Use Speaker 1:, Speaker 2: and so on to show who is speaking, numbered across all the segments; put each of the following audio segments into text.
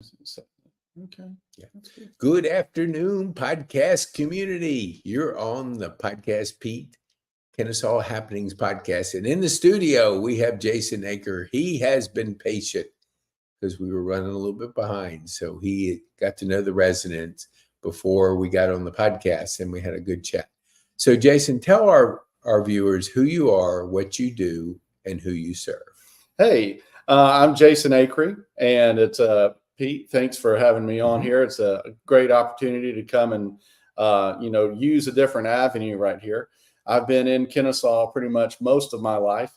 Speaker 1: Okay.
Speaker 2: Yeah.
Speaker 1: That's good.
Speaker 2: Good afternoon, podcast community. You're on the podcast Pete Kennesaw Happenings podcast. And in the studio, we have Jason Aker. He has been patient because we were running a little bit behind. So he got to know the residents before we got on the podcast and we had a good chat. So, Jason, tell our viewers who you are, what you do, and who you serve.
Speaker 1: Hey, I'm Jason Acree, and it's Pete. Thanks for having me on
Speaker 2: Mhm.
Speaker 1: here. It's a great opportunity to come and use a different avenue right here. I've been in Kennesaw pretty much most of my life.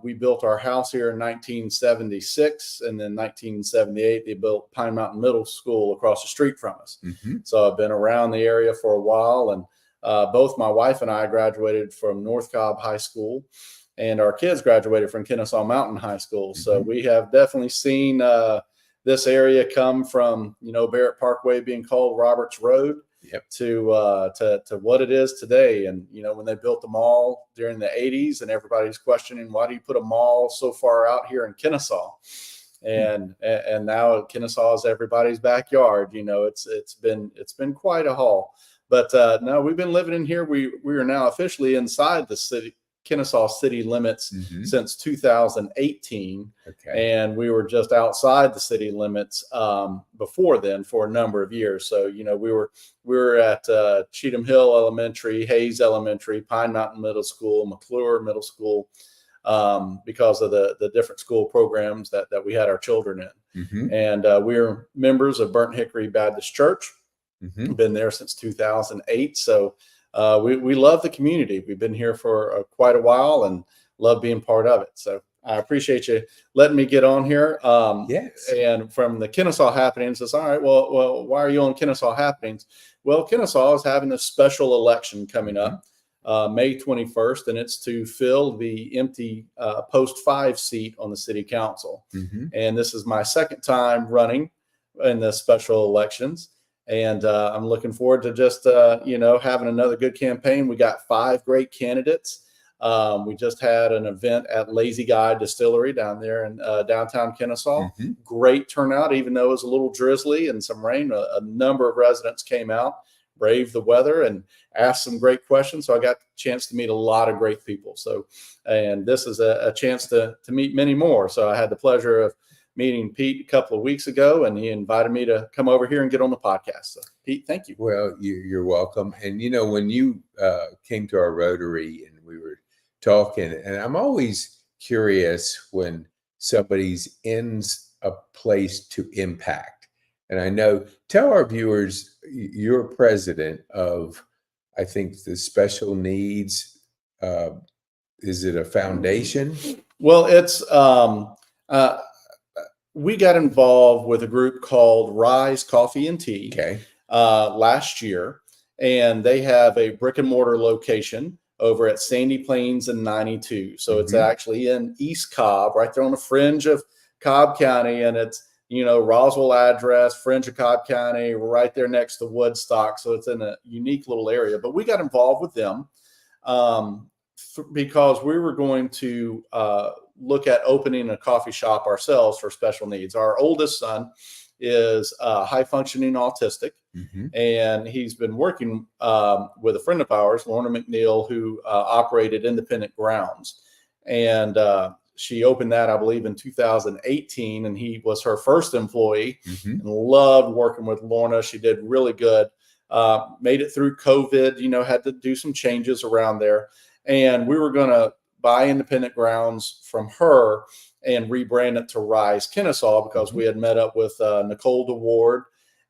Speaker 1: We built our house here in 1976, and then 1978 they built Pine Mountain Middle School across the street from us.
Speaker 2: Mhm.
Speaker 1: So I've been around the area for a while, and both my wife and I graduated from North Cobb High School, and our kids graduated from Kennesaw Mountain High School. So
Speaker 2: Mhm.
Speaker 1: we have definitely seen this area come from Barrett Parkway being called Roberts Road
Speaker 2: Yep.
Speaker 1: to what it is today. And when they built the mall during the 80s, and everybody's questioning, why do you put a mall so far out here in Kennesaw? And now Kennesaw is everybody's backyard. It's been quite a haul. But no, we've been living in here. We are now officially inside the city, Kennesaw city limits,
Speaker 2: Mhm.
Speaker 1: since 2018,
Speaker 2: Okay.
Speaker 1: and we were just outside the city limits before then for a number of years. So we were at Cheatham Hill Elementary, Hayes Elementary, Pine Mountain Middle School, McClure Middle School, because of the different school programs that we had our children in.
Speaker 2: Mhm.
Speaker 1: And we're members of Burnt Hickory Baptist Church.
Speaker 2: Mhm.
Speaker 1: Been there since 2008. So we love the community. We've been here for quite a while and love being part of it. So I appreciate you letting me get on here.
Speaker 2: Yes.
Speaker 1: And from the Kennesaw Happenings, it's all right. Well, why are you on Kennesaw Happenings? Well, Kennesaw is having a special election coming
Speaker 2: Mhm.
Speaker 1: up May 21st, and it's to fill the empty post 5 seat on the city council.
Speaker 2: Mhm.
Speaker 1: And this is my second time running in the special elections, and I'm looking forward to just having another good campaign. We got 5 great candidates. We just had an event at Lazy Guy Distillery down there in downtown Kennesaw.
Speaker 2: Mhm.
Speaker 1: Great turnout, even though it was a little drizzly and some rain. A number of residents came out, braved the weather, and asked some great questions. So I got a chance to meet a lot of great people. So, and this is a chance to meet many more. So I had the pleasure of meeting Pete a couple of weeks ago, and he invited me to come over here and get on the podcast. So, Pete, thank you.
Speaker 2: Well, you're welcome. And when you came to our Rotary and we were talking, and I'm always curious when somebody's in a place to impact. And I know, tell our viewers, you're president of, I think, the special needs. Uh, is it a foundation?
Speaker 1: Well, it's uh, we got involved with a group called Rise Coffee and Tea
Speaker 2: Okay.
Speaker 1: last year, and they have a brick and mortar location over at Sandy Plains and 92. So it's
Speaker 2: Hmm.
Speaker 1: actually in East Cobb, right there on the fringe of Cobb County, and it's Roswell address, fringe of Cobb County, right there next to Woodstock. So it's in a unique little area. But we got involved with them um, because we were going to look at opening a coffee shop ourselves for special needs. Our oldest son is high functioning autistic,
Speaker 2: Hmm.
Speaker 1: and he's been working with a friend of ours, Lorna McNeil, who operated Independent Grounds. And she opened that, I believe, in 2018, and he was her first employee
Speaker 2: Hmm.
Speaker 1: and loved working with Lorna. She did really good. Made it through COVID, had to do some changes around there. And we were going to buy Independent Grounds from her and rebrand it to Rise Kennesaw because
Speaker 2: Hmm.
Speaker 1: we had met up with Nicole DeWard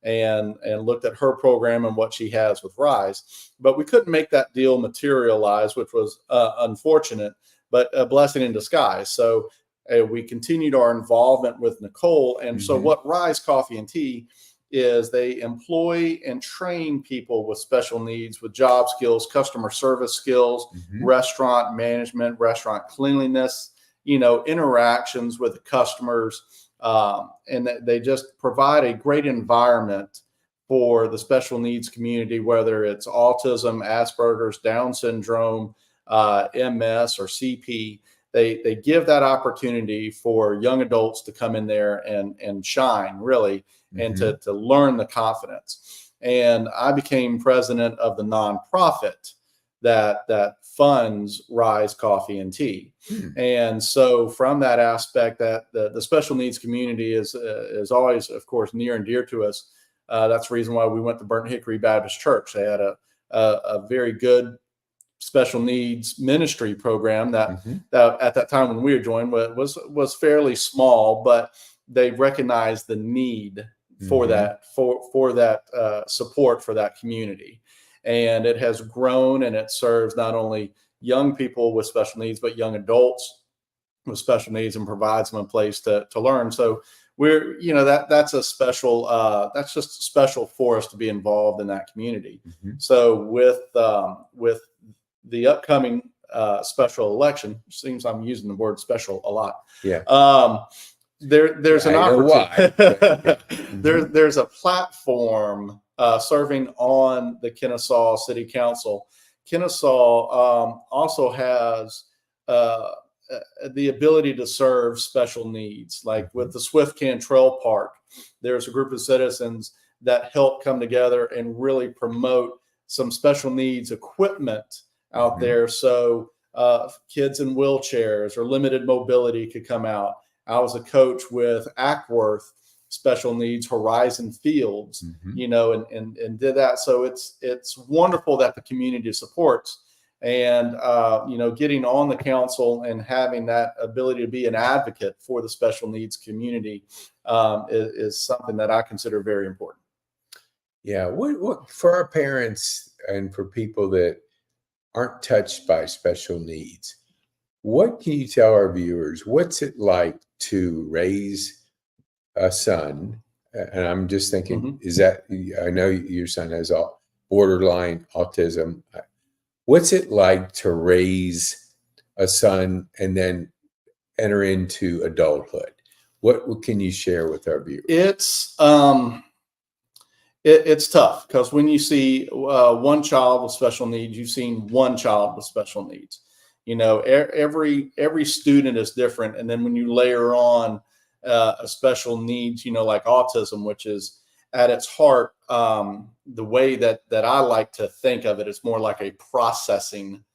Speaker 1: and looked at her program and what she has with Rise. But we couldn't make that deal materialize, which was unfortunate, but a blessing in disguise. So we continued our involvement with Nicole. And so
Speaker 2: Hmm.
Speaker 1: what Rise Coffee and Tea is, they employ and train people with special needs, with job skills, customer service skills,
Speaker 2: Hmm.
Speaker 1: restaurant management, restaurant cleanliness, interactions with the customers. And they just provide a great environment for the special needs community, whether it's autism, Asperger's, Down syndrome, MS, or CP. they give that opportunity for young adults to come in there and shine really, and to learn the confidence. And I became president of the nonprofit that funds Rise Coffee and Tea. And so from that aspect, that the special needs community is always, of course, near and dear to us. That's the reason why we went to Burnt Hickory Baptist Church. They had a very good special needs ministry program that at that time when we were joined was fairly small, but they recognized the need for that support for that community. And it has grown, and it serves not only young people with special needs, but young adults with special needs, and provides them a place to learn. So we're, that's a special, that's just special for us to be involved in that community. So with the upcoming special election, seems I'm using the word special a lot.
Speaker 2: Yeah.
Speaker 1: There's an opportunity. There's a platform serving on the Kennesaw City Council. Kennesaw also has the ability to serve special needs, like with the Swift Cantrell Park. There's a group of citizens that help come together and really promote some special needs equipment out there, so kids in wheelchairs or limited mobility could come out. I was a coach with Acree Special Needs Horizon Fields, and did that. So it's wonderful that the community supports, and getting on the council and having that ability to be an advocate for the special needs community is something that I consider very important.
Speaker 2: Yeah, what for our parents and for people that aren't touched by special needs, what can you tell our viewers? What's it like to raise a son? And I'm just thinking, is that, I know your son has borderline autism. What's it like to raise a son and then enter into adulthood? What can you share with our viewers?
Speaker 1: It's tough, because when you see one child with special needs, you've seen one child with special needs. Every student is different, and then when you layer on a special needs, like autism, which is at its heart, the way that I like to think of it, it's more like a processing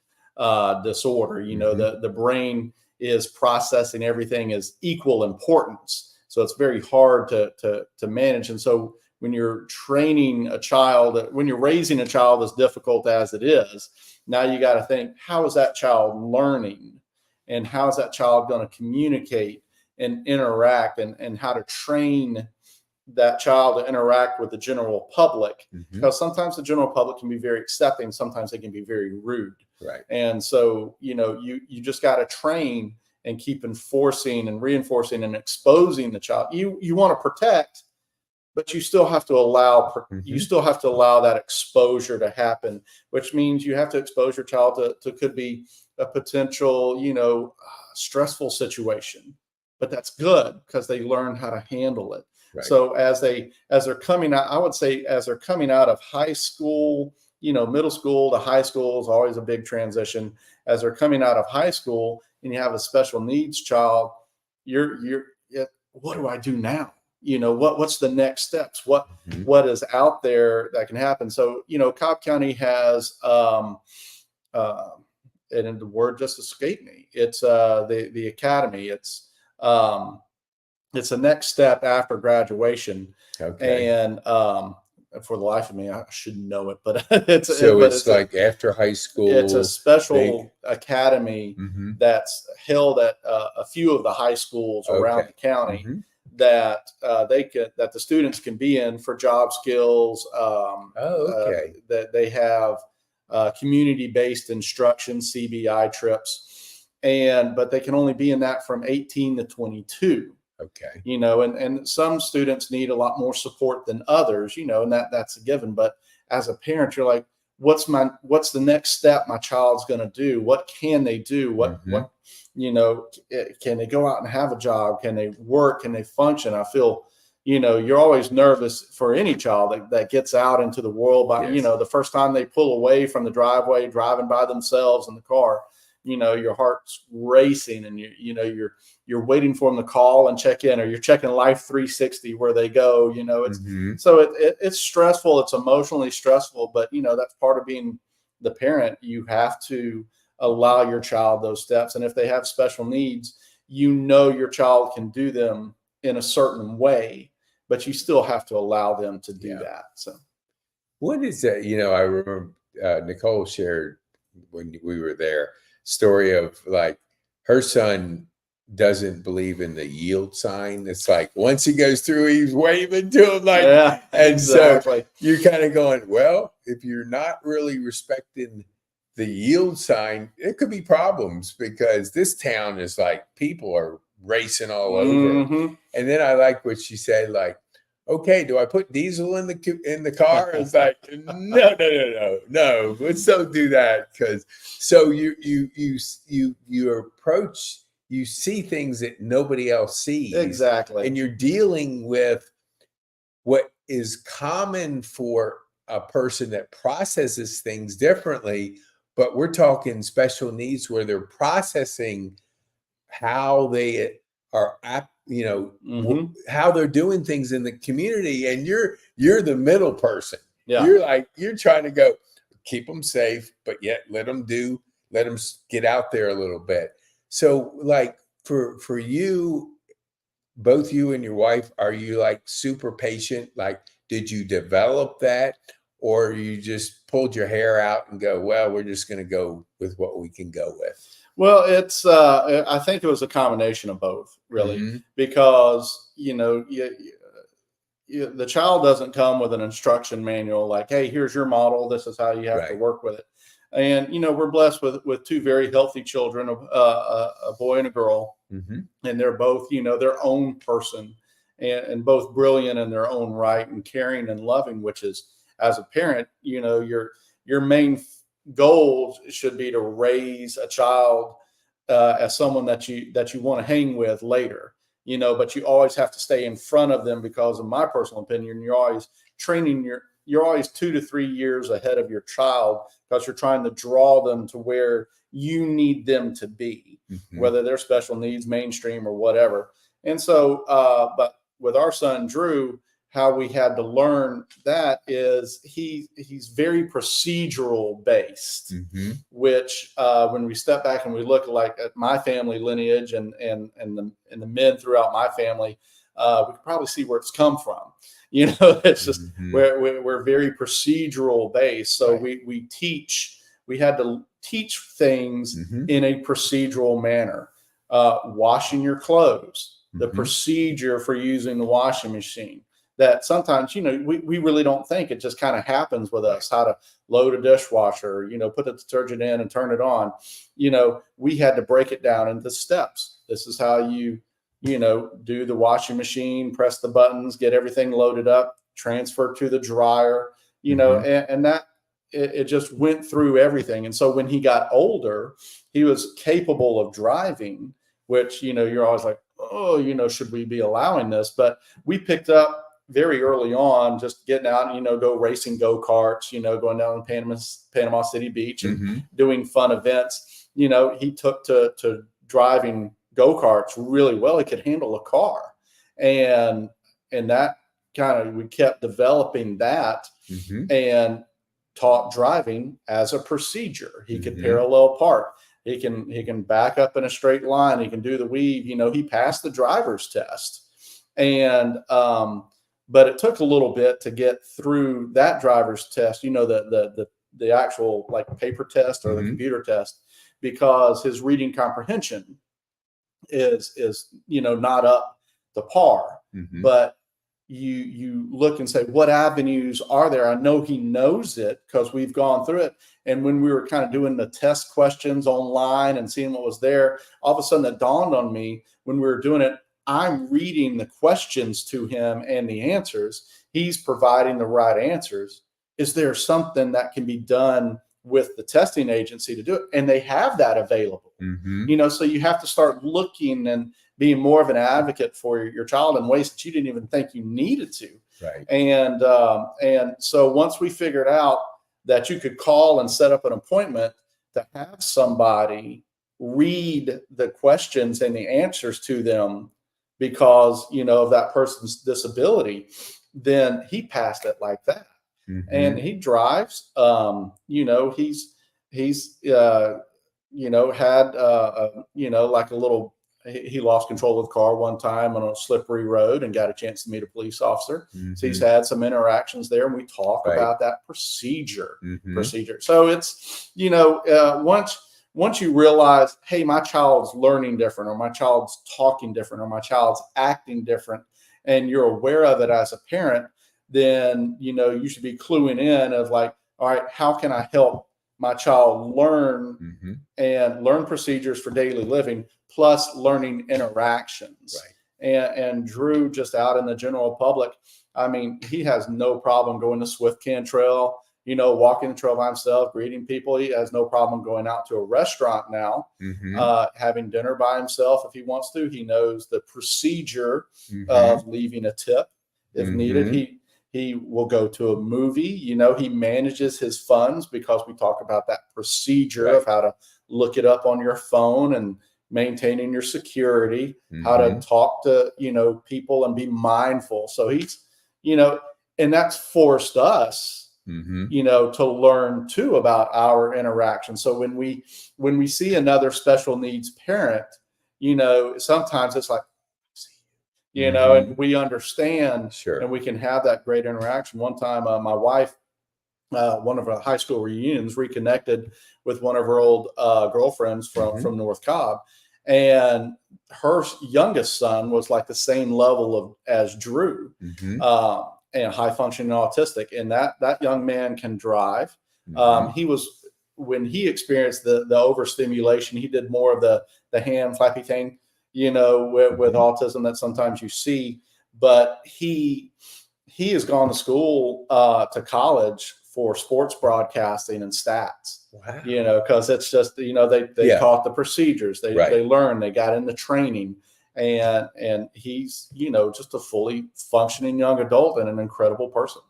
Speaker 1: disorder. The brain is processing everything as equal importance, so it's very hard to manage. And so when you're training a child, when you're raising a child as difficult as it is, now you got to think, how is that child learning, and how is that child going to communicate and interact, and how to train that child to interact with the general public, because sometimes the general public can be very accepting, sometimes they can be very rude.
Speaker 2: Right.
Speaker 1: And so, you just got to train and keep enforcing and reinforcing and exposing the child. You want to protect, but you still have to allow that exposure to happen, which means you have to expose your child to could be a potential, stressful situation, but that's good because they learn how to handle it. Right. So as they're coming out, I would say as they're coming out of high school, middle school to high school is always a big transition. As they're coming out of high school and you have a special needs child, what do I do now? What's the next steps? What is out there that can happen? So, Cobb County has, and the word just escaped me. It's the academy. It's a next step after graduation. Okay. And for the life of me, I should know it, but it's
Speaker 2: like after high school.
Speaker 1: It's a special academy that's held at a few of the high schools around the county. That that the students can be in for job skills. That they have community-based instruction, CBI trips, but they can only be in that from 18 to 22.
Speaker 2: Okay.
Speaker 1: And some students need a lot more support than others, and that's a given. But as a parent, you're like, what's the next step my child's going to do? What can they do? What can they go out and have a job? Can they work? Can they function? I feel, you're always nervous for any child that gets out into the world. But, the first time they pull away from the driveway, driving by themselves in the car, your heart's racing, and you're waiting for them to call and check in, or you're checking Life 360 where they go. It's so it's stressful. It's emotionally stressful, but that's part of being the parent. You have to allow your child those steps, and if they have special needs, your child can do them in a certain way, but you still have to allow them to do that. So
Speaker 2: what is that? I remember Nicole shared when we were there story of like her son doesn't believe in the yield sign. It's like once he goes through, he's waving to him like, and exactly. So you're kind of going, well, if you're not really respecting the yield sign, it could be problems, because this town is like people are racing all over. And then I like what she said, like, okay, do I put diesel in the car? It's like, no, let's don't do that. Because so you approach, you see things that nobody else sees.
Speaker 1: Exactly.
Speaker 2: And you're dealing with what is common for a person that processes things differently, but we're talking special needs where they're processing how they are how they're doing things in the community, and you're the middle person. You're trying to go keep them safe, but yet let them get out there a little bit. So like for you, both you and your wife, are you like super patient? Like, did you develop that, or you just pulled your hair out and go, well, we're just going to go with what we can go with?
Speaker 1: Well, it's I think it was a combination of both, really, because the child doesn't come with an instruction manual like, hey, here's your model, this is how you have to work with it. And we're blessed with two very healthy children, a boy and a girl, and they're both their own person, and both brilliant in their own right, and caring and loving, which is, as a parent, your main goal should be to raise a child as someone that you want to hang with later, but you always have to stay in front of them, because in my personal opinion, you're always you're always 2 to 3 years ahead of your child, because you're trying to draw them to where you need them to be, whether they're special needs, mainstream, or whatever. And so, but with our son, Drew, how we had to learn that is he's very procedural based, which when we step back and we look like at my family lineage and the men throughout my family, we can probably see where it's come from. It's just we're very procedural based. So we had to teach things in a procedural manner. Washing your clothes, the procedure for using the washing machine. That sometimes, we really don't think, it just kind of happens with us, how to load a dishwasher, put the detergent in and turn it on. We had to break it down into steps. This is how you do the washing machine, press the buttons, get everything loaded up, transfer to the dryer, and that it just went through everything. And so when he got older, he was capable of driving, which, you're always like, oh, should we be allowing this? But we picked up very early on, just getting out and, go racing go-karts, going down to Panama City Beach and doing fun events. He took to driving go-karts really well. He could handle a car. And that we kept developing that and taught driving as a procedure. He could parallel park. He can back up in a straight line. He can do the weave. He passed the driver's test. And, but it took a little bit to get through that driver's test, the actual like paper test or the computer test, because his reading comprehension is not up to par. But you look and say, what avenues are there? I know he knows it because we've gone through it. And when we were kind of doing the test questions online and seeing what was there, all of a sudden it dawned on me when we were doing it, I'm reading the questions to him and the answers. He's providing the right answers. Is there something that can be done with the testing agency to do it? And they have that available. So you have to start looking and being more of an advocate for your child in ways that you didn't even think you needed to.
Speaker 2: Right.
Speaker 1: And so once we figured out that you could call and set up an appointment to have somebody read the questions and the answers to them because, of that person's disability, then he passed it like that. And he drives, had, like a little, he lost control of the car one time on a slippery road and got a chance to meet a police officer. So he's had some interactions there, and we talk about that procedure. So it's, once you realize, hey, my child's learning different, or my child's talking different, or my child's acting different, and you're aware of it as a parent, then, you should be cluing in of like, all right, how can I help my child learn and learn procedures for daily living, plus learning interactions. And Drew, just out in the general public, I mean, he has no problem going to Swift Cantrell, walking the trail by himself, greeting people. He has no problem going out to a restaurant now, having dinner by himself if he wants to. He knows the procedure of leaving a tip if needed. He will go to a movie. He manages his funds because we talk about that procedure of how to look it up on your phone and maintaining your security, how to talk to, people and be mindful. So he's, and that's forced us, to learn too about our interaction. So when we see another special needs parent, sometimes it's like, and we understand, and we can have that great interaction. One time, my wife, one of our high school reunions, reconnected with one of her old girlfriends from North Cobb, and her youngest son was like the same level as Drew, and high functioning autistic. And that young man can drive. When he experienced the overstimulation, he did more of the hand flappy thing, with autism that sometimes you see. But he has gone to school, to college for sports broadcasting and stats. Wow. Because it's just, they taught the procedures, they learned, they got into training, and he's, just a fully functioning young adult and an incredible person.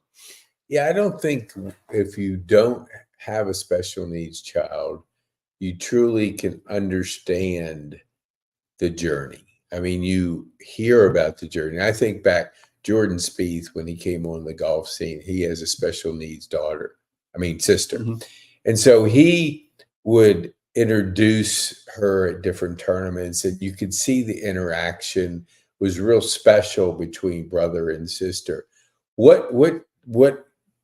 Speaker 2: Yeah, I don't think if you don't have a special needs child, you truly can understand the journey. I mean, you hear about the journey. I think back Jordan Spieth, when he came on the golf scene, he has a special needs sister. And so he would introduce her at different tournaments, and you could see the interaction was real special between brother and sister. What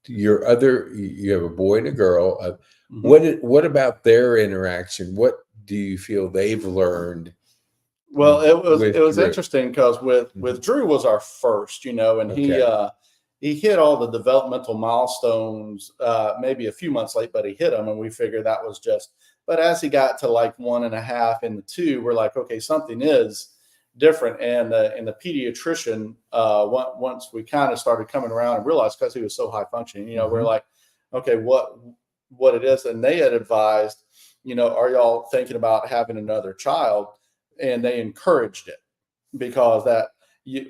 Speaker 2: you have a boy and a girl. What about their interaction? What do you feel they've learned?
Speaker 1: Well, it was interesting because with Drew was our first, and he hit all the developmental milestones, maybe a few months late, but he hit them, and we figured that was but as he got to like 1.5 and the 2, we're like, okay, something is different. And the pediatrician, once we kind of started coming around and realized, because he was so high functioning, we're like, okay, what it is. And they had advised, are y'all thinking about having another child? And they encouraged it, because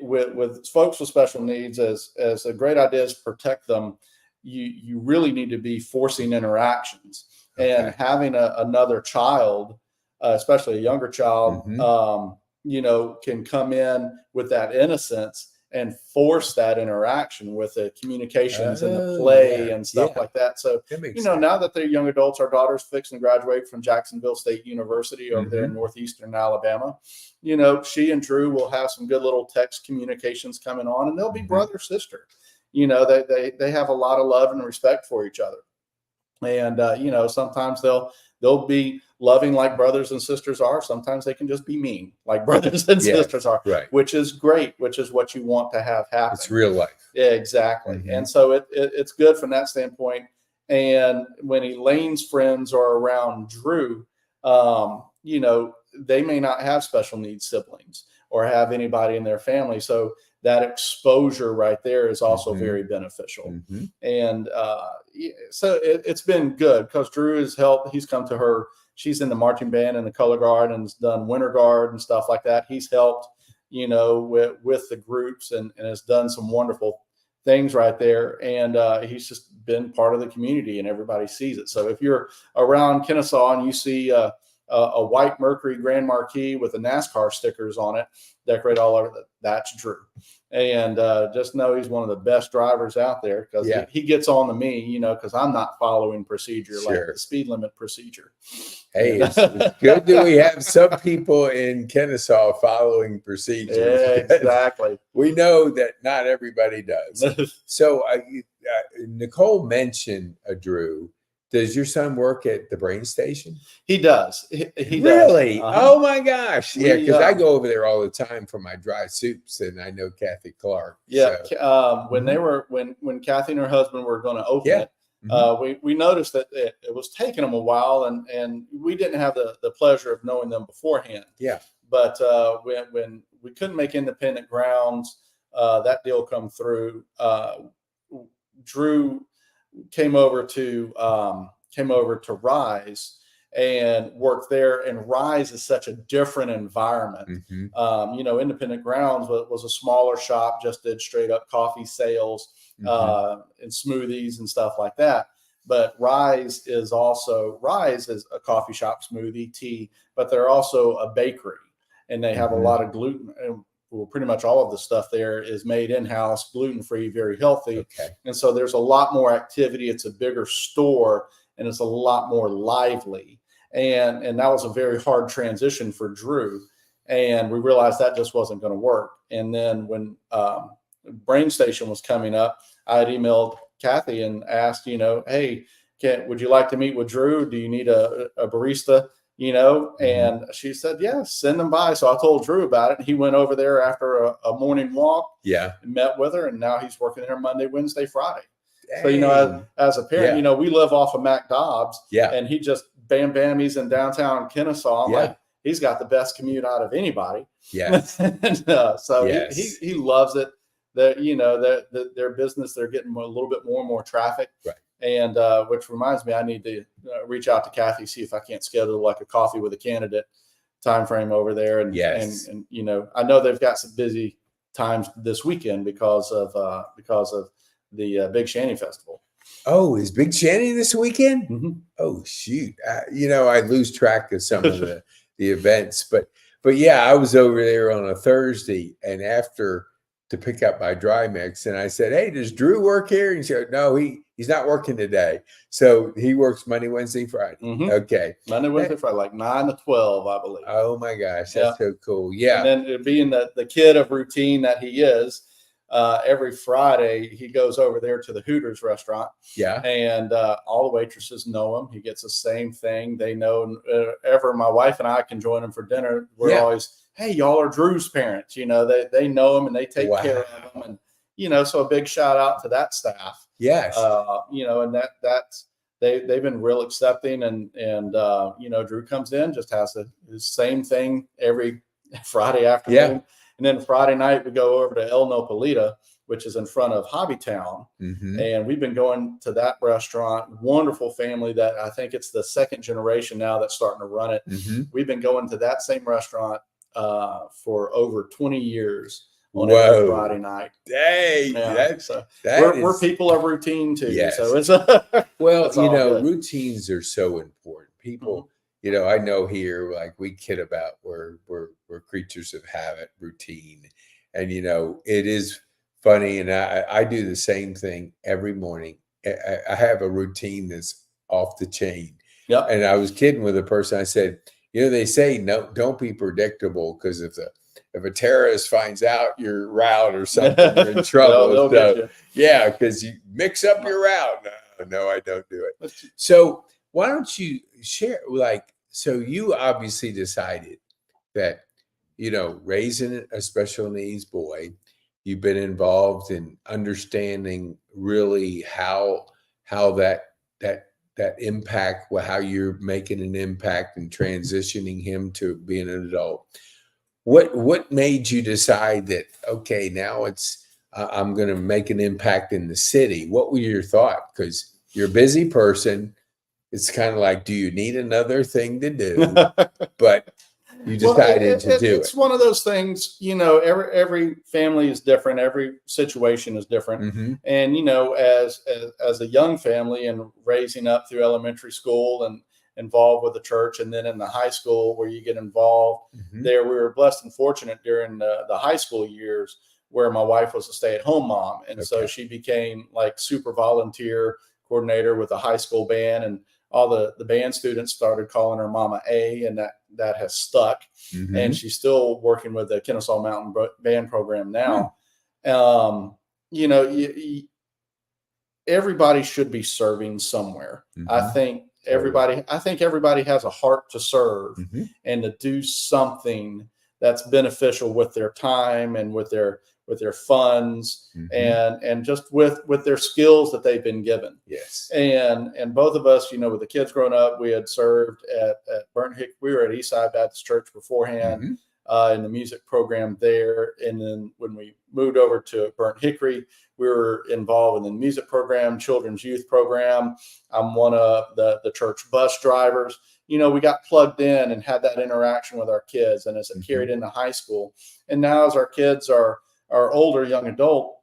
Speaker 1: with folks with special needs, as a great idea is protect them, you really need to be forcing interactions. And having another child, especially a younger child, can come in with that innocence and force that interaction with the communications and the play and stuff like that. So, now that they're young adults, our daughter's fixing to graduate from Jacksonville State University over there in northeastern Alabama. She and Drew will have some good little text communications coming on, and they'll be brother, sister. They have a lot of love and respect for each other. And, sometimes they'll be loving like brothers and sisters are. Sometimes they can just be mean like brothers and sisters are, which is great, which is what you want to have happen.
Speaker 2: It's real life.
Speaker 1: Yeah, exactly. And so it's good from that standpoint. And when Elaine's friends are around Drew, they may not have special needs siblings or have anybody in their family. So that exposure right there is also very beneficial. And so it's been good, because Drew has helped. He's come to her. She's in the marching band and the color guard, and has done winter guard and stuff like that. He's helped, with the groups, and has done some wonderful things right there. And he's just been part of the community, and everybody sees it. So if you're around Kennesaw and you see a white Mercury Grand Marquis with the NASCAR stickers on it, decorate all over that. That's Drew. And just know he's one of the best drivers out there, because he gets on to me, you know, because I'm not following procedure, like the speed limit procedure.
Speaker 2: Hey, it's good that we have some people in Kennesaw following procedures.
Speaker 1: Yeah, exactly.
Speaker 2: We know that not everybody does. So Nicole mentioned Drew. Does your son work at the Brain Station?
Speaker 1: He does. He
Speaker 2: really?
Speaker 1: Does.
Speaker 2: Oh my gosh! Yeah, because I go over there all the time for my dry soups, and I know Kathy Clark.
Speaker 1: Yeah.
Speaker 2: So.
Speaker 1: When they were when Kathy and her husband were going to open it, we noticed that it was taking them a while, and we didn't have the pleasure of knowing them beforehand.
Speaker 2: Yeah.
Speaker 1: But when we couldn't make independent grounds, that deal come through. Drew came over to Rise and worked there. And Rise is such a different environment. You know, Independent Grounds was a smaller shop, just did straight up coffee sales and smoothies and stuff like that. But Rise is a coffee shop, smoothie, tea, but they're also a bakery, and they have a lot of gluten. Well, pretty much all of the stuff there is made in-house, gluten-free, very healthy.
Speaker 2: Okay. And
Speaker 1: so there's a lot more activity. It's a bigger store, and it's a lot more lively. And that was a very hard transition for Drew. And we realized that just wasn't going to work. And then when Brain Station was coming up, I had emailed Kathy and asked, you know, hey, would you like to meet with Drew? Do you need a barista? You know, and she said, yes, send them by. So I told Drew about it. He went over there after a morning walk.
Speaker 2: Yeah.
Speaker 1: And met with her. And now he's working there Monday, Wednesday, Friday. Dang. So, you know, as a parent, you know, we live off of Mac Dobbs.
Speaker 2: Yeah.
Speaker 1: And he just, bam, he's in downtown Kennesaw. I'm like, he's got the best commute out of anybody.
Speaker 2: Yeah.
Speaker 1: And, so he loves it. That, you know, their business, they're getting a little bit more and more traffic. Right. And which reminds me, I need to reach out to Kathy, see if I can't schedule like a coffee with a candidate time frame over there. And and you know, I know they've got some busy times this weekend because of the Big Shanty Festival.
Speaker 2: Oh, is Big Shanty this weekend? Oh shoot! You know, I lose track of some of the events, but yeah, I was over there on a Thursday, and after to pick up my dry mix, and I said, hey, does Drew work here? And he said, no, he's not working today. So he works Monday, Wednesday, Friday. Okay.
Speaker 1: Monday, Wednesday, Friday, like 9 to 12, I believe.
Speaker 2: Oh my gosh, that's so cool. Yeah.
Speaker 1: And then being the kid of routine that he is, every Friday he goes over there to the Hooters restaurant. Yeah. And all the waitresses know him. He gets the same thing. They know ever my wife and I can join him for dinner. We're always, hey, y'all are Drew's parents. You know, they know him and they take care of him. And, you know, so a big shout out to that staff. Yes. You know, and that's they've been real accepting, and you know, Drew comes in, just has the same thing every Friday afternoon. Yeah. And then Friday night we go over to El Nopalito, which is in front of Hobbytown. And we've been going to that restaurant. Wonderful family that I think it's the second generation now that's starting to run it. We've been going to that same restaurant for over 20 years on every Friday night. Dang, we're people of routine too. Yes. So it's
Speaker 2: well, you know, routines are so important. People, you know, I know here, like we kid about we're creatures of habit, routine, and you know, it is funny. And I do the same thing every morning. I have a routine that's off the chain. Yeah. And I was kidding with a person. I said, you know, they say no, don't be predictable, because if a terrorist finds out your route or something, you're in trouble. So, yeah, because you mix up your route. No, I don't do it. So why don't you share, like, so you obviously decided that, you know, raising a special needs boy, you've been involved in understanding really how that impact, how you're making an impact and transitioning him to being an adult. What made you decide that, okay, now it's I'm going to make an impact in the city? What were your thoughts? Because you're a busy person. It's kind of like, do you need another thing to do? But you decided to do it.
Speaker 1: It's one of those things, you know, every family is different. Every situation is different. And, you know, as a young family and raising up through elementary school involved with the church. And then in the high school where you get involved there, we were blessed and fortunate during the high school years where my wife was a stay-at-home mom. And so she became like super volunteer coordinator with a high school band, and all the band students started calling her Mama A, and that has stuck. And she's still working with the Kennesaw Mountain Band program now. You know, everybody should be serving somewhere. I think everybody has a heart to serve and to do something that's beneficial with their time and with their funds and just with their skills that they've been given.
Speaker 2: Yes.
Speaker 1: And both of us, you know, with the kids growing up, we had served at Burnt Hickory. We were at Eastside Baptist Church beforehand in the music program there. And then when we moved over to Burnt Hickory, we were involved in the music program, children's youth program. I'm one of the church bus drivers. You know, we got plugged in and had that interaction with our kids, and as it carried into high school. And now as our kids are older, young adult,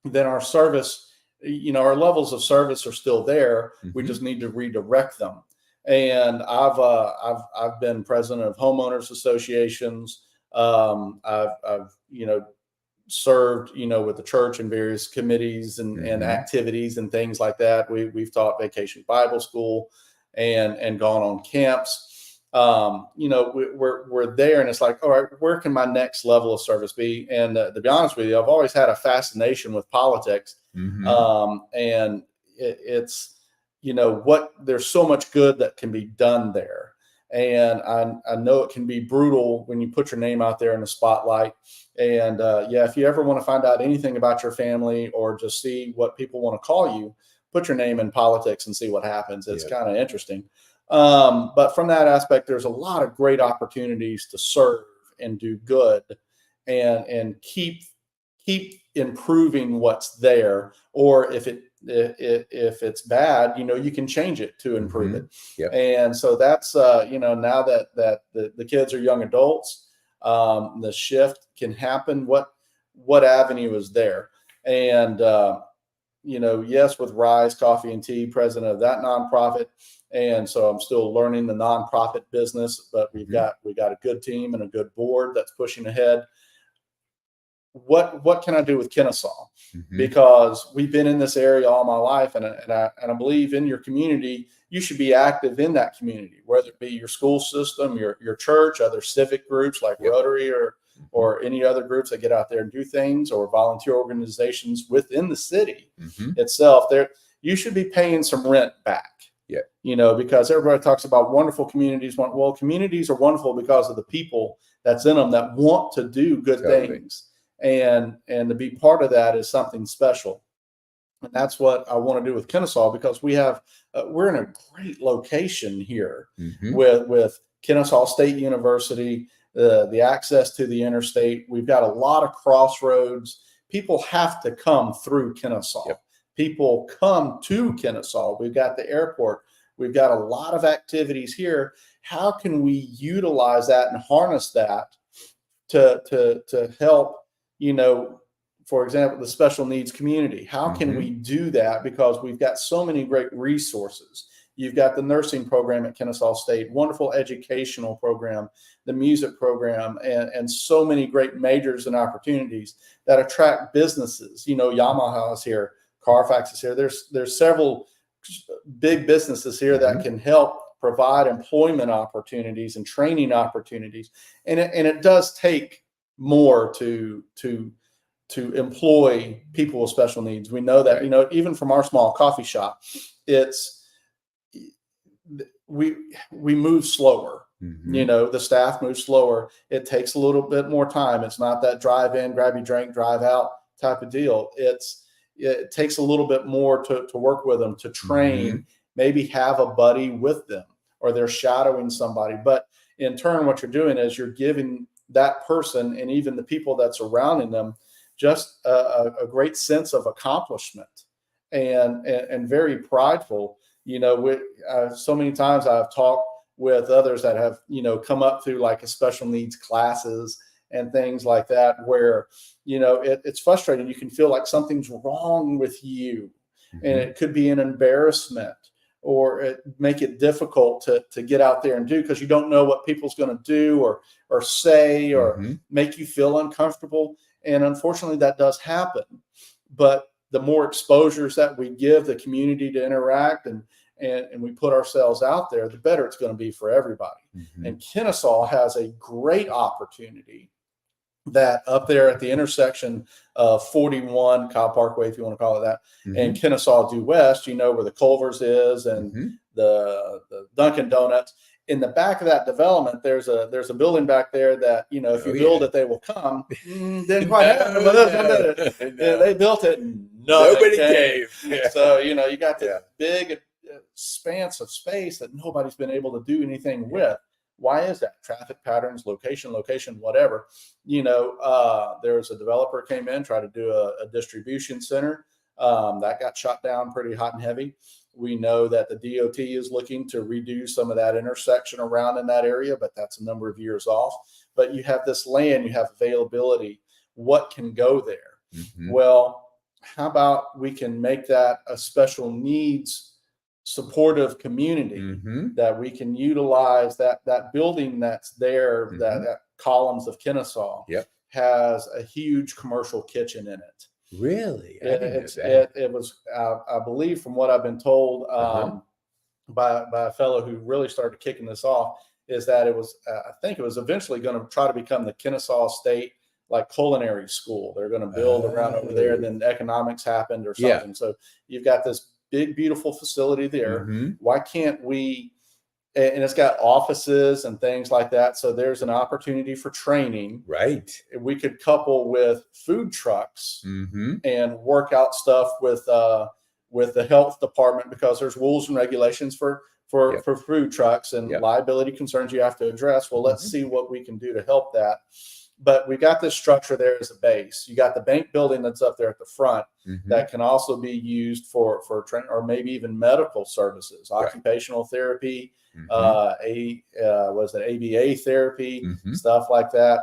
Speaker 1: then our service, you know, our levels of service are still there. We just need to redirect them. And I've been president of homeowners associations. I've you know, served, you know, with the church in various committees and activities and things like that. We've taught Vacation Bible School and gone on camps. You know, we're there, and it's like, all right, where can my next level of service be? And to be honest with you, I've always had a fascination with politics. And it's, you know, there's so much good that can be done there. And I know it can be brutal when you put your name out there in the spotlight. And if you ever want to find out anything about your family or just see what people want to call you, put your name in politics and see what happens. It's kind of interesting. But from that aspect, there's a lot of great opportunities to serve and do good and keep improving what's there. Or if it's bad, you know, you can change it to improve it. And so that's, you know, now that the kids are young adults, the shift can happen. What avenue is there? And, you know, yes, with Rise Coffee and Tea, president of that nonprofit. And so I'm still learning the nonprofit business, but we got a good team and a good board that's pushing ahead. What can I do with Kennesaw? Because we've been in this area all my life, and I believe in your community, you should be active in that community, whether it be your school system, your church, other civic groups like Rotary or any other groups that get out there and do things, or volunteer organizations within the city itself. There, you should be paying some rent back. You know, because everybody talks about wonderful communities. Well, communities are wonderful because of the people that's in them that want to do good things. And to be part of that is something special. And that's what I want to do with Kennesaw, because we have, we're in a great location here with Kennesaw State University, the access to the interstate. We've got a lot of crossroads. People have to come through Kennesaw. People come to Kennesaw. We've got the airport. We've got a lot of activities here. How can we utilize that and harness that to help, you know, for example, the special needs community? How can we do that? Because we've got so many great resources. You've got the nursing program at Kennesaw State, wonderful educational program, the music program, and so many great majors and opportunities that attract businesses. You know, Yamaha is here, Carfax is here. There's several big businesses here that can help provide employment opportunities and training opportunities. And it does take more to employ people with special needs. We know that, you know, even from our small coffee shop, we move slower. You know, the staff moves slower. It takes a little bit more time. It's not that drive in, grab your drink, drive out type of deal. It takes a little bit more to work with them, to train, maybe have a buddy with them, or they're shadowing somebody. But in turn, what you're doing is you're giving that person and even the people that surrounding them just a great sense of accomplishment and very prideful. You know, so many times I've talked with others that have, you know, come up through like a special needs classes and things like that, where, you know, it's frustrating. You can feel like something's wrong with you, and it could be an embarrassment, make it difficult to get out there and do, because you don't know what people's going to do or say or make you feel uncomfortable. And unfortunately, that does happen. But the more exposures that we give the community to interact and we put ourselves out there, the better it's going to be for everybody. And Kennesaw has a great opportunity that up there at the intersection of 41 Kyle Parkway, if you want to call it that, and Kennesaw due west, where the Culver's is and the Dunkin' Donuts. In the back of that development, there's a building back there that, if you build it, they will come. Didn't quite happen, but they built it and nobody came. So, you got this big expanse of space that nobody's been able to do anything with. Why is that? Traffic patterns, location, whatever. There was a developer came in, tried to do a distribution center. That got shut down pretty hot and heavy. We know that the DOT is looking to redo some of that intersection around in that area, but that's a number of years off. But you have this land, you have availability. What can go there? Well, how about we can make that a special needs supportive community that we can utilize that building that's there, that columns of Kennesaw has a huge commercial kitchen in it.
Speaker 2: Really?
Speaker 1: It was, I believe, from what I've been told by a fellow who really started kicking this off, is that it was, I think it was eventually going to try to become the Kennesaw State culinary school. They're going to build around over there, and then economics happened or something. So you've got this big, beautiful facility there. Why can't we? And it's got offices and things like that. So there's an opportunity for training.
Speaker 2: Right.
Speaker 1: We could couple with food trucks and work out stuff with the health department, because there's rules and regulations for food trucks and liability concerns you have to address. Well, let's see what we can do to help that. But we got this structure there as a base. You got the bank building that's up there at the front that can also be used for training or maybe even medical services, occupational therapy, ABA therapy, stuff like that.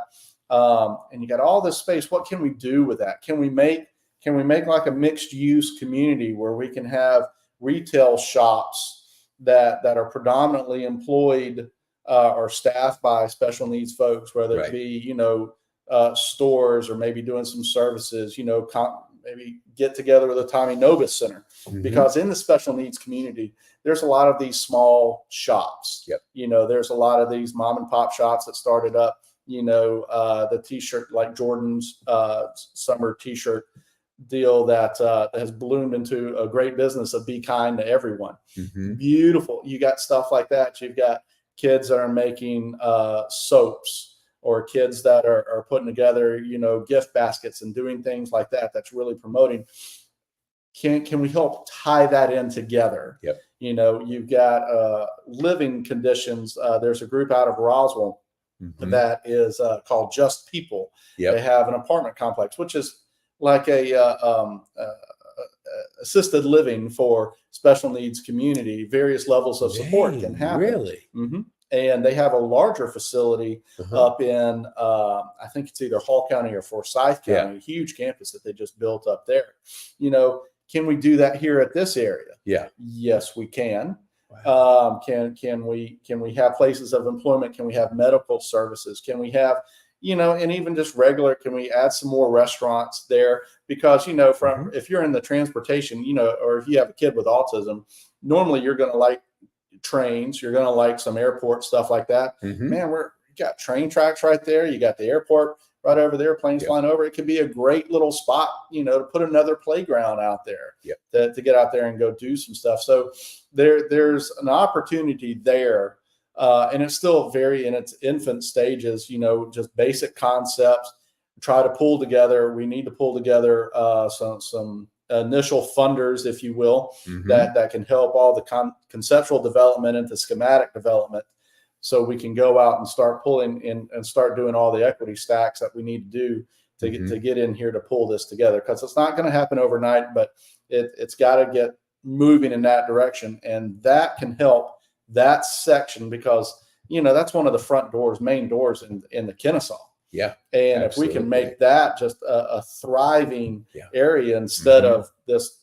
Speaker 1: And you got all this space. What can we do with that? Can we make like a mixed use community where we can have retail shops that are predominantly employed or staffed by special needs folks, whether it be, stores or maybe doing some services, maybe get together with a Tommy Novus Center, because in the special needs community, there's a lot of these small shops. There's a lot of these mom and pop shops that started up, the t-shirt, like Jordan's summer t-shirt deal that has bloomed into a great business of be kind to everyone. Beautiful. You got stuff like that. You've got kids that are making soaps, or kids that are putting together, gift baskets and doing things like that. That's really promoting. Can we help tie that in together? You've got living conditions. There's a group out of Roswell that is called Just People. They have an apartment complex, which is like a assisted living for special needs community. Various levels of support can happen.
Speaker 2: Really?
Speaker 1: And they have a larger facility up in, I think it's either Hall County or Forsyth County, a huge campus that they just built up there. Can we do that here at this area? Yes, we can. Wow. Can we have places of employment? Can we have medical services? Can we have, and even just regular, can we add some more restaurants there? Because, from if you're in the transportation, or if you have a kid with autism, normally you're going to like trains, you're going to like some airport stuff like that. Man, you got train tracks right there. You got the airport right over there, planes flying over. It could be a great little spot, to put another playground out there to get out there and go do some stuff. So there's an opportunity there. And it's still very in its infant stages, just basic concepts, try to pull together. We need to pull together some initial funders, if you will, that can help all the conceptual development into schematic development, so we can go out and start pulling in and start doing all the equity stacks that we need to do to get in here to pull this together. Because it's not going to happen overnight, but it's got to get moving in that direction, and that can help that section, because that's one of the main doors in the Kennesaw. And absolutely. If we can make that just a thriving area instead of this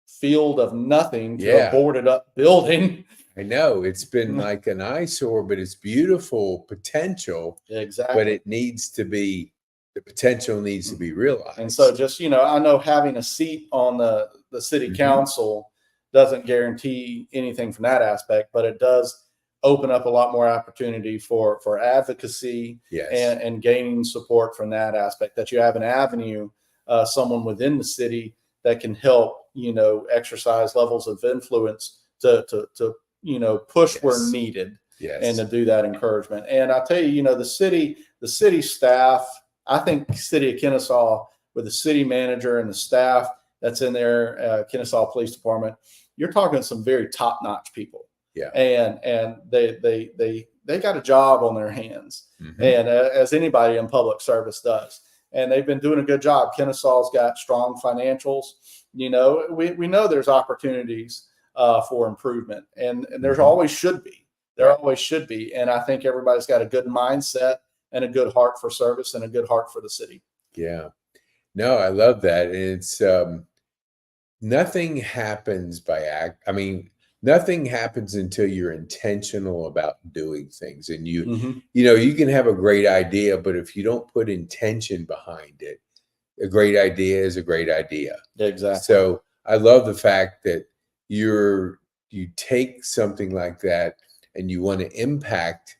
Speaker 1: field of nothing to
Speaker 2: Yeah.
Speaker 1: a boarded up building.
Speaker 2: I know it's been like an eyesore, but it's beautiful potential, but
Speaker 1: Exactly.
Speaker 2: it needs to be, the potential needs to be realized.
Speaker 1: And so just, I know having a seat on the city council doesn't guarantee anything from that aspect, but it does open up a lot more opportunity for advocacy
Speaker 2: Yes.
Speaker 1: and gaining support from that aspect, that you have an avenue, someone within the city that can help, exercise levels of influence to push where
Speaker 2: Yes.
Speaker 1: needed,
Speaker 2: Yes.
Speaker 1: and to do that encouragement. And I'll tell you, the city staff, I think City of Kennesaw, with the city manager and the staff that's in there, Kennesaw Police Department, you're talking some very top-notch people.
Speaker 2: Yeah.
Speaker 1: And they got a job on their hands, and as anybody in public service does, and they've been doing a good job. Kennesaw's got strong financials. We know there's opportunities for improvement, and there's always should be. There always should be, and I think everybody's got a good mindset and a good heart for service and a good heart for the city.
Speaker 2: Yeah. No, I love that. It's nothing happens by act. I mean, nothing happens until you're intentional about doing things. And you can have a great idea, but if you don't put intention behind it, a great idea is a great idea.
Speaker 1: Exactly.
Speaker 2: So I love the fact that you take something like that and you want to impact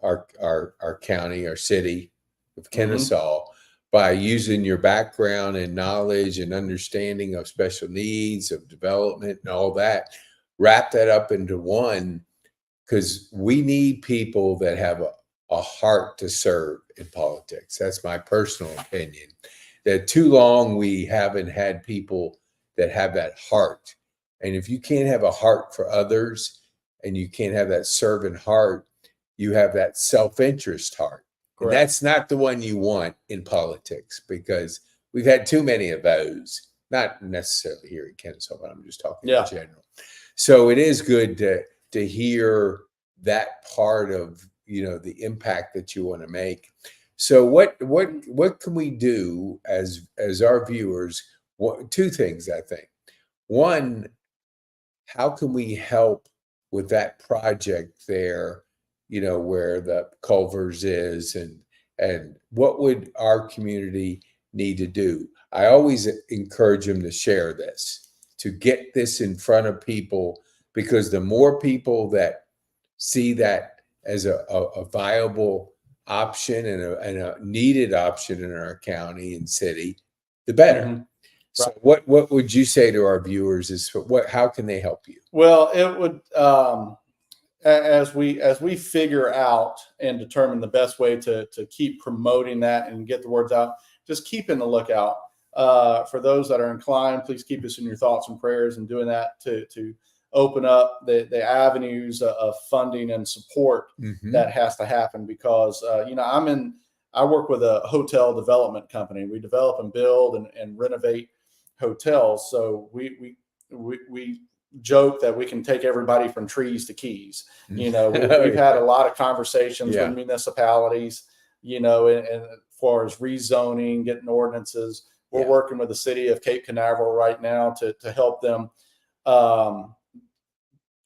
Speaker 2: our county, our city of Kennesaw, by using your background and knowledge and understanding of special needs, of development and all that, wrap that up into one, because we need people that have a heart to serve in politics. That's my personal opinion. That too long we haven't had people that have that heart. And if you can't have a heart for others and you can't have that servant heart, you have that self-interest heart. And that's not the one you want in politics, because we've had too many of those, not necessarily here in Kennesaw, but I'm just talking in general. So it is good to hear that part of, the impact that you want to make. So what can we do as our viewers? Two things, I think. One, how can we help with that project there, where the Culver's is, and what would our community need to do? I always encourage them to share this, to get this in front of people, because the more people that see that as a viable option and a needed option in our county and city, the better. So what would you say to our viewers is how can they help you?
Speaker 1: Well, it would, as we figure out and determine the best way to keep promoting that and get the words out, just keep in the lookout. For those that are inclined, please keep us in your thoughts and prayers, and doing that to open up the avenues of funding and support that has to happen, because I work with a hotel development company. We develop and build and renovate hotels. So we joke that we can take everybody from trees to keys. We've had a lot of conversations with municipalities, and as far as rezoning, getting ordinances. We're working with the city of Cape Canaveral right now to help them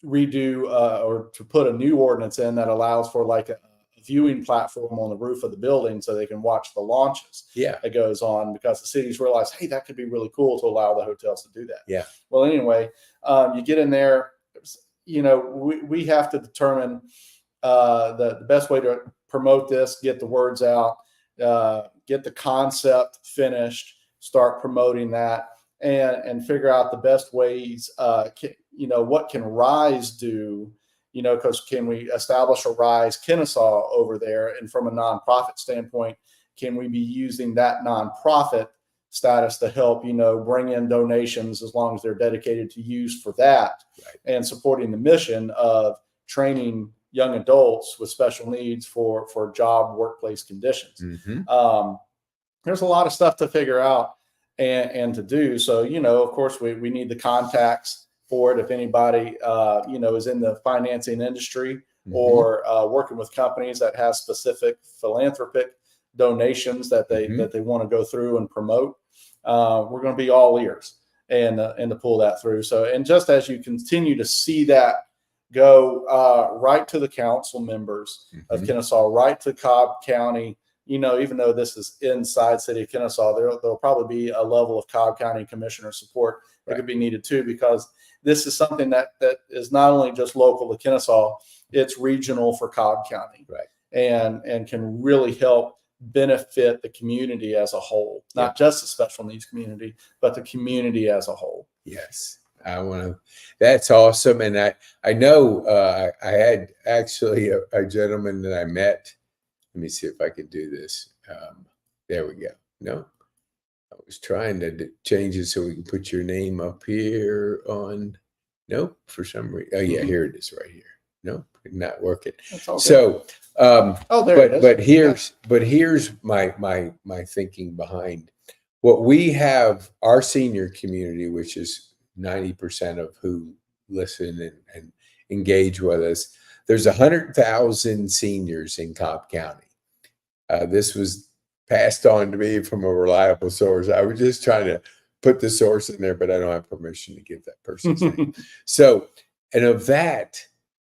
Speaker 1: redo or to put a new ordinance in that allows for like a viewing platform on the roof of the building so they can watch the launches that goes on, because the cities realize, hey, that could be really cool to allow the hotels to do that. Well, anyway, you get in there, we have to determine the best way to promote this, get the words out, get the concept finished, start promoting that, and figure out the best ways, what can RISE do, because can we establish a RISE Kennesaw over there? And from a nonprofit standpoint, can we be using that nonprofit status to help, bring in donations, as long as they're dedicated to use for that, and supporting the mission of training young adults with special needs for job workplace conditions. There's a lot of stuff to figure out and to do. So, of course, we need the contacts for it. If anybody, is in the financing industry or working with companies that have specific philanthropic donations that they want to go through and promote, we're going to be all ears. and to pull that through. So, and just as you continue to see that go right to the council members of Kennesaw, right to Cobb County, even though this is inside city of Kennesaw, there'll probably be a level of Cobb County commissioner support that could be needed too, because this is something that is not only just local to Kennesaw, it's regional for Cobb County, and can really help benefit the community as a whole, not just the special needs community, but the community as a whole.
Speaker 2: Yes. That's awesome. And I know I had actually a gentleman that I met. Let me see if I can do this. There we go. No, I was trying to change it so we can put your name up here on. Nope, for some reason. Oh yeah, here it is right here. Nope, not working. So, but here's my thinking behind what we have. Our senior community, which is 90% of who listen and engage with us. There's 100,000 seniors in Cobb County. This was passed on to me from a reliable source. I was just trying to put the source in there, but I don't have permission to give that person's name. So, and of that,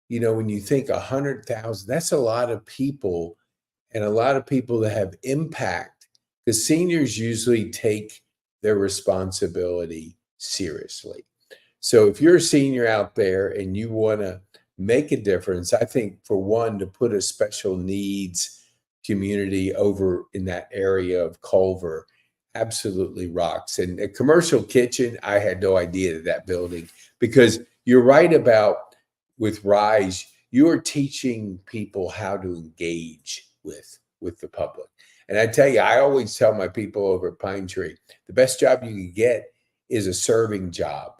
Speaker 2: when you think 100,000, that's a lot of people, and a lot of people that have impact, because seniors usually take their responsibility seriously. So if you're a senior out there and you want to make a difference, I think for one, to put a special needs community over in that area of Culver absolutely rocks. And a commercial kitchen, I had no idea that building, because you're right about with RISE, you are teaching people how to engage with the public. And I tell you, I always tell my people over at Pine Tree, the best job you can get is a serving job.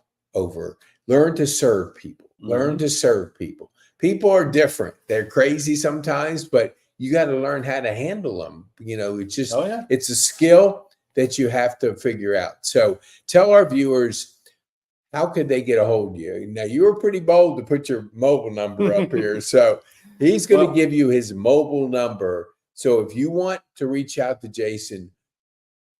Speaker 2: Learn to serve people. Learn to serve people. People are different. They're crazy sometimes, but you got to learn how to handle them. It's just, it's a skill that you have to figure out. So tell our viewers, how could they get a hold of you? Now, you were pretty bold to put your mobile number up here. So he's going to give you his mobile number. So if you want to reach out to Jason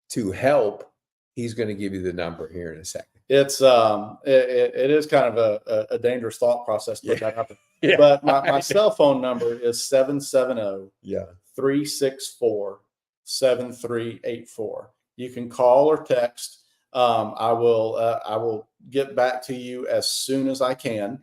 Speaker 2: to help, he's going to give you the number here in a second.
Speaker 1: It's it is kind of a dangerous thought process to put that up. But my cell phone number is 770-364-7384. You can call or text. I will get back to you as soon as I can.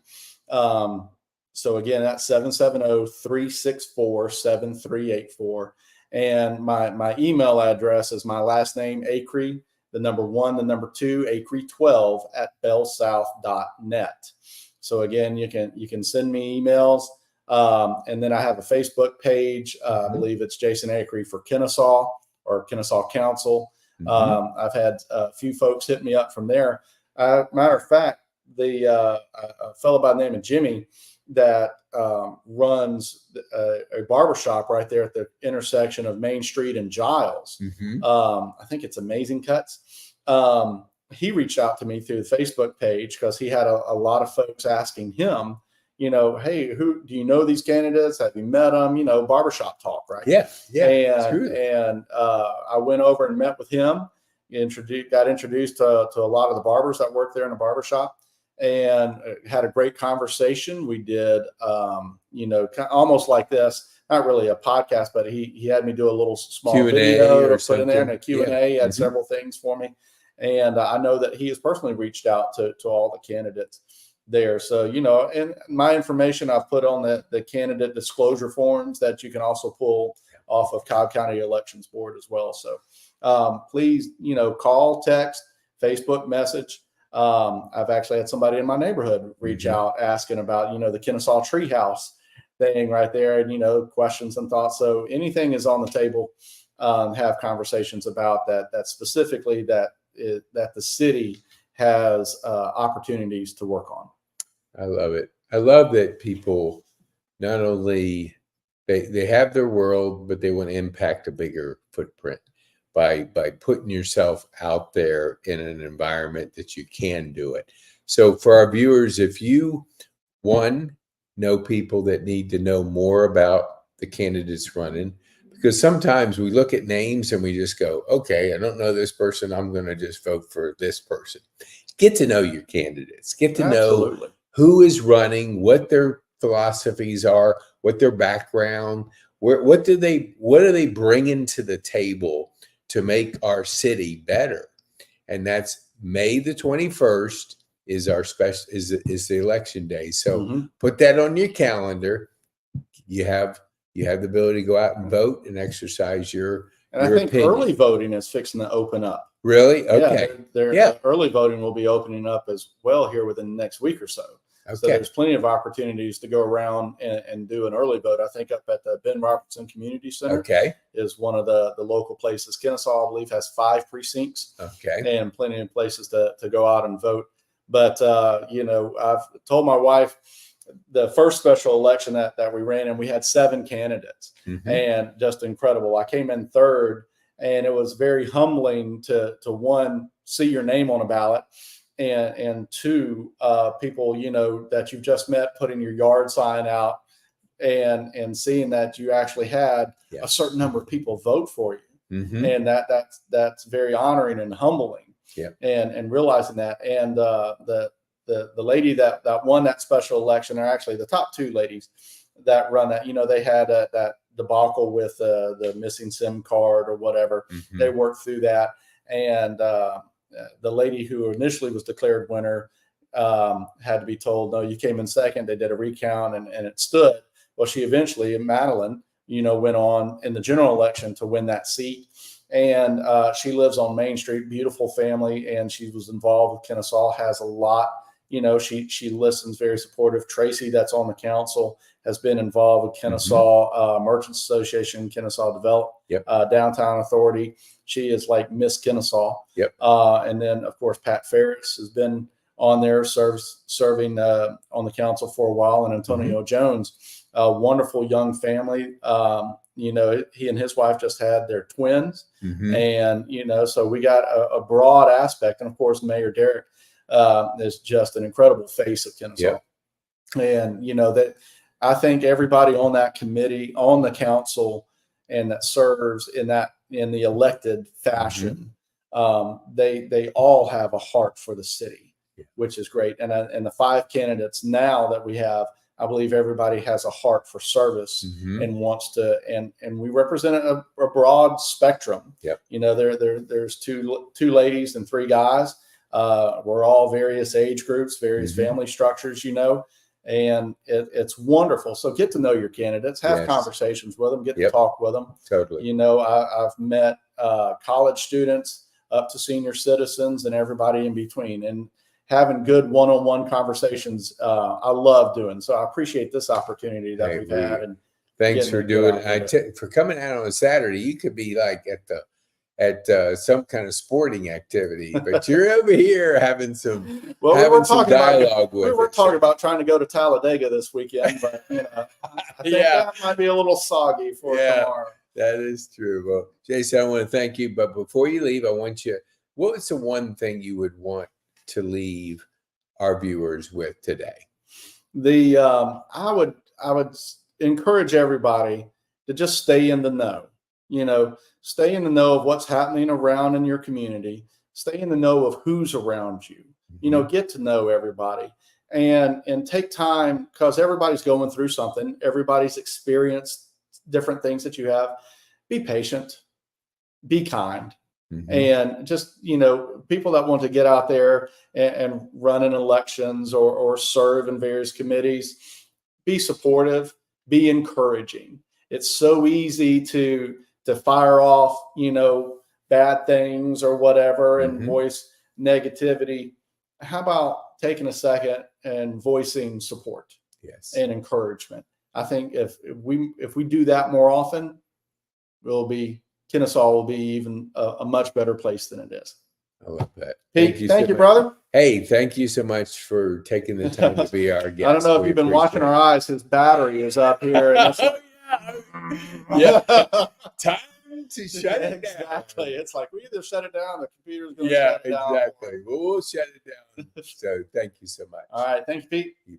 Speaker 1: So again, that's 770-364-7384. And my email address is my last name, Acree, the number 1, the number 2, Acree12 @bellsouth.net. So again, you can send me emails. And then I have a Facebook page. I believe it's Jason Acree for Kennesaw or Kennesaw Council. I've had a few folks hit me up from there. Matter of fact, a fellow by the name of Jimmy that runs a barbershop right there at the intersection of Main Street and Giles. I think it's Amazing Cuts. He reached out to me through the Facebook page because he had a lot of folks asking him, hey, who do you know these candidates? Have you met them? Barbershop talk, right?
Speaker 2: Yeah.
Speaker 1: And I went over and met with him, got introduced to a lot of the barbers that work there in the barbershop, and had a great conversation. We did, almost like this, not really a podcast, but he had me do a little small
Speaker 2: Q&A
Speaker 1: video
Speaker 2: or
Speaker 1: to put in there, and a Q&A. He had several things for me. And I know that he has personally reached out to all the candidates there. So, and my information I've put on the candidate disclosure forms that you can also pull off of Cobb County Elections Board as well. So please, call, text, Facebook message. I've actually had somebody in my neighborhood reach out asking about, the Kennesaw Treehouse thing right there, and, questions and thoughts. So anything is on the table. Have conversations about that specifically that the city has opportunities to work on.
Speaker 2: I love it. I love that people not only they have their world, but they want to impact a bigger footprint by putting yourself out there in an environment that you can do it. So for our viewers, if you know people that need to know more about the candidates running, because sometimes we look at names and we just go, okay, I don't know this person, I'm going to just vote for this person. get to know your candidates, get to know
Speaker 1: Absolutely.
Speaker 2: who is running, what their philosophies are, what their background, what are they bringing to the table to make our city better. And that's May the 21st is our special is the election day. So put that on your calendar. You have the ability to go out and vote and exercise your
Speaker 1: And I think
Speaker 2: opinion.
Speaker 1: early voting is fixing to open up.
Speaker 2: Really? Okay.
Speaker 1: Yeah, early voting will be opening up as well here within the next week or so.
Speaker 2: Okay.
Speaker 1: So there's plenty of opportunities to go around and do an early vote. I think up at the Ben Robertson Community Center is one of the local places. Kennesaw, I believe, has 5 precincts. And plenty of places to go out and vote. But, I've told my wife the first special election that we ran, and we had 7 candidates, and just incredible. I came in third, and it was very humbling to one, see your name on a ballot, and 2, people, that you've just met putting your yard sign out and seeing that you actually had a certain number of people vote for you. And that's very honoring and humbling. And realizing that. And the lady that won that special election, are actually the top 2 ladies that run that. They had that debacle with the missing SIM card or whatever. They worked through that, and the lady who initially was declared winner had to be told, no, you came in second. They did a recount, and it stood. Well, she eventually, Madeline, went on in the general election to win that seat. And she lives on Main Street, beautiful family, and she was involved with Kennesaw, has a lot. She listens, very supportive. Tracy, that's on the council, has been involved with Kennesaw Merchants Association, Kennesaw Develop, Downtown Authority. She is like Miss Kennesaw. And then, of course, Pat Ferris has been on there, serving on the council for a while, and Antonio Jones, a wonderful young family. He and his wife just had their twins, and so we got a broad aspect. And of course, Mayor Derek is just an incredible face of Kennesaw. And that I think everybody on that committee, on the council, and that serves in the elected fashion, they all have a heart for the city, which is great. And the 5 candidates now that we have, I believe everybody has a heart for service and wants to, and we represent a broad spectrum. There's two ladies and 3 guys. We're all various age groups, various family structures, and it's wonderful. So get to know your candidates, have conversations with them, get to talk with them. I've met college students up to senior citizens and everybody in between, and having good one-on-one conversations, I love doing. So I appreciate this opportunity that we've had. And
Speaker 2: thanks for doing it. For coming out on a Saturday. You could be like at some kind of sporting activity, but you're over here having some dialogue with us.
Speaker 1: We were talking about trying to go to Talladega this weekend, but I think that might be a little soggy for tomorrow.
Speaker 2: That is true. Well, Jason, I want to thank you, but before you leave, what's the one thing you would want to leave our viewers with today?
Speaker 1: I would encourage everybody to just stay in the know. Stay in the know of what's happening around in your community. Stay in the know of who's around you. Get to know everybody, and take time, because everybody's going through something. Everybody's experienced different things that you have. Be patient, be kind. And just, people that want to get out there and run in elections or serve in various committees, be supportive, be encouraging. It's so easy to fire off, bad things or whatever and voice negativity. How about taking a second and voicing support and encouragement? I think if we do that more often, Kennesaw will be even a much better place than it is.
Speaker 2: I love that.
Speaker 1: Pete, thank you, brother.
Speaker 2: Hey, thank you so much for taking the time to be our guest.
Speaker 1: I don't know if you've been watching our eyes. His battery is up here. And
Speaker 2: Time to shut it down.
Speaker 1: Exactly. It's like we either shut it down, the computer's going to shut it down.
Speaker 2: Exactly. We'll shut it down. So thank you so much.
Speaker 1: All right. Thank you, Pete.